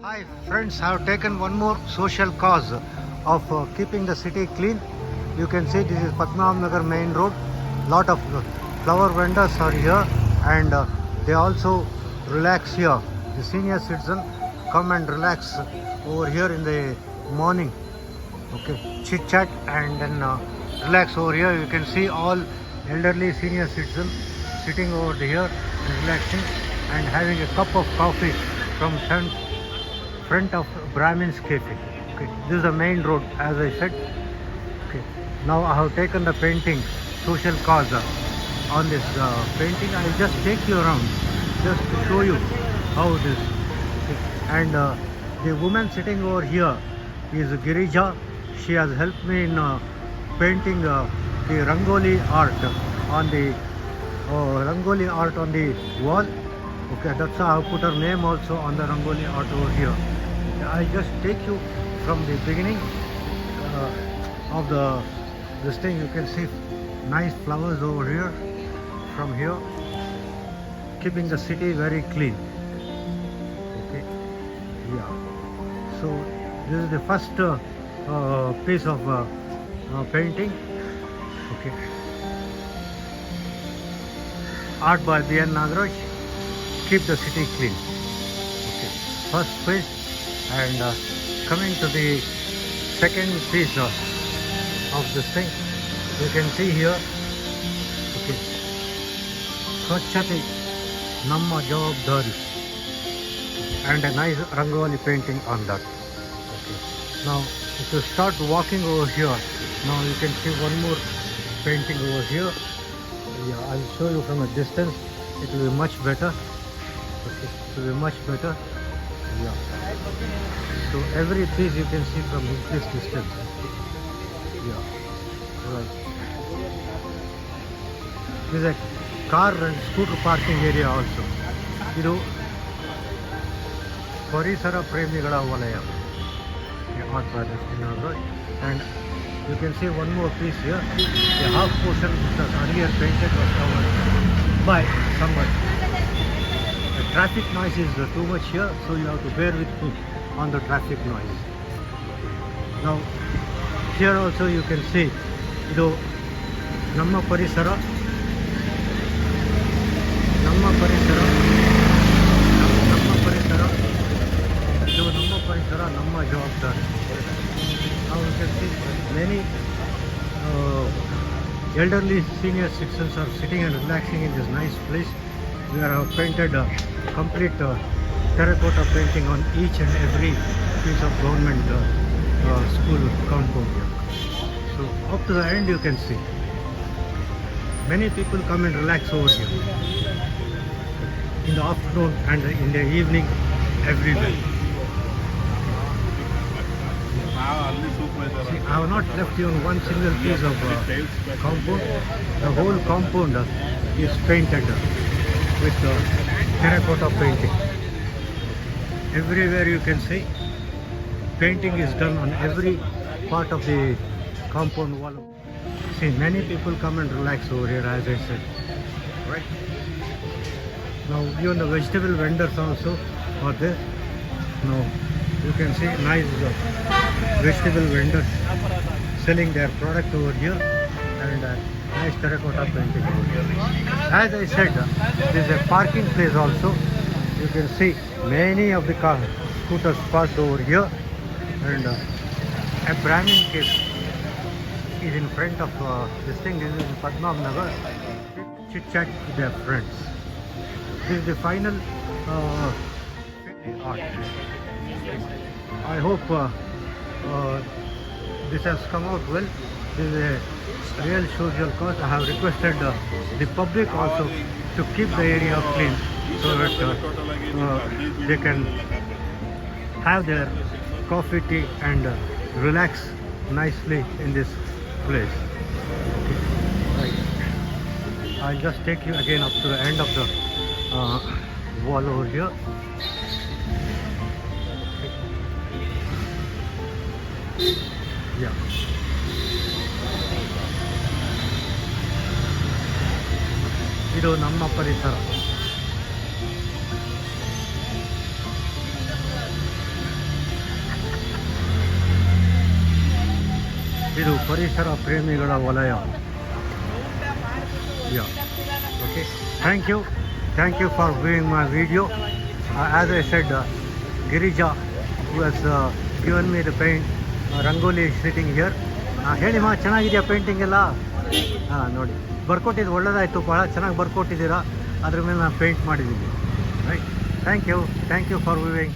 Hi friends, I have taken one more social cause of keeping the city clean. You can see this is Padmanabh Nagar main road. Lot of flower vendors are here and they also relax here. The senior citizen come and relax over here in the morning. Okay, chit chat and then relax over here. You can see all elderly senior citizens sitting over here and relaxing and having a cup of coffee from front of Brahmin's Cafe. Okay, this is the main road as I said. Okay, now I have taken the painting social cause on this painting. I'll just take you around just to show you how it is. Okay. And the woman sitting over here is Girija. She has helped me in painting the Rangoli art on the wall. Okay, that's how I put her name also on the Rangoli art over here. I'll just take you from the beginning of this thing. You can see nice flowers over here from here, keeping the city very clean. Okay, yeah. So this is the first piece of painting. Okay, art by B.N. Nagaraj. Keep the city clean. Okay, first piece. And coming to the second piece of this thing, you can see here, okay, Swachhate Namma Javabdari, and a nice Rangoli painting on that. Okay. Now, if you start walking over here, now you can see one more painting over here. Yeah, I'll show you from a distance. It will be much better. Okay, it will be much better. Yeah. So every piece you can see from this distance. Yeah. Right. This is a car and scooter parking area also. Idu Parisara Premigala Valaya. Art by B.N. Nagaraj. And you can see one more piece here. The half portion which was earlier painted was covered by somebody. The traffic noise is too much here, so you have to bear with me on the traffic noise. Now, here also you can see, ಇದು ನಮ್ಮ ಪರಿಸರ ನಮ್ಮ ಪರಿಸರ ನಮ್ಮ ಜವಾಬ್ದಾರಿ. Now you can see many elderly senior citizens are sitting and relaxing in this nice place. We have painted a complete terracotta painting on each and every piece of government school compound here. So up to the end you can see many people come and relax over here in the afternoon and in the evening everywhere. See, I have not left even one single piece of compound. The whole compound is painted with terracotta painting. Everywhere you can see painting is done on every part of the compound wall. See, many people come and relax over here, as I said. Right? Now even the vegetable vendors also are there. Now you can see nice vegetable vendors selling their product over here and nice terracotta painting over here. As I said, there is a parking place also. You can see many of the scooters parked over here and a Brahmin Cafe is in front of this thing. This is in Padmanabh Nagar. Chit chat with their friends. This is the final art. I hope this has come out well. This is a real social cause. I have requested the public also to keep the area clean so that they can have their coffee, tea and relax nicely in this place. Okay. Right. I'll just take you again up to the end of the wall over here. Yeah. ಇದು ನಮ್ಮ ಪರಿಸರ. ಇದು ಪರಿಸರ ಪ್ರೇಮಿಗಳ ವಲಯ. Yeah. Okay. Thank you for viewing my video. As I said, Girija, who has given me the paint, Rangoli is sitting here. ಹೇಳಿ ಮಾ, ಚೆನ್ನಾಗಿದೆಯಾ ಪೇಂಟಿಂಗ್ ಎಲ್ಲ? ಹಾಂ, ನೋಡಿ ಬರ್ಕೊಟ್ಟಿದ್ದು ಒಳ್ಳೆಯದಾಯಿತು, ಭಾಳ ಚೆನ್ನಾಗಿ ಬರ್ಕೊಟ್ಟಿದ್ದೀರಾ. ಅದ್ರ ಮೇಲೆ ನಾನು ಪೇಂಟ್ ಮಾಡಿದ್ದೀನಿ. Right. Thank you for viewing.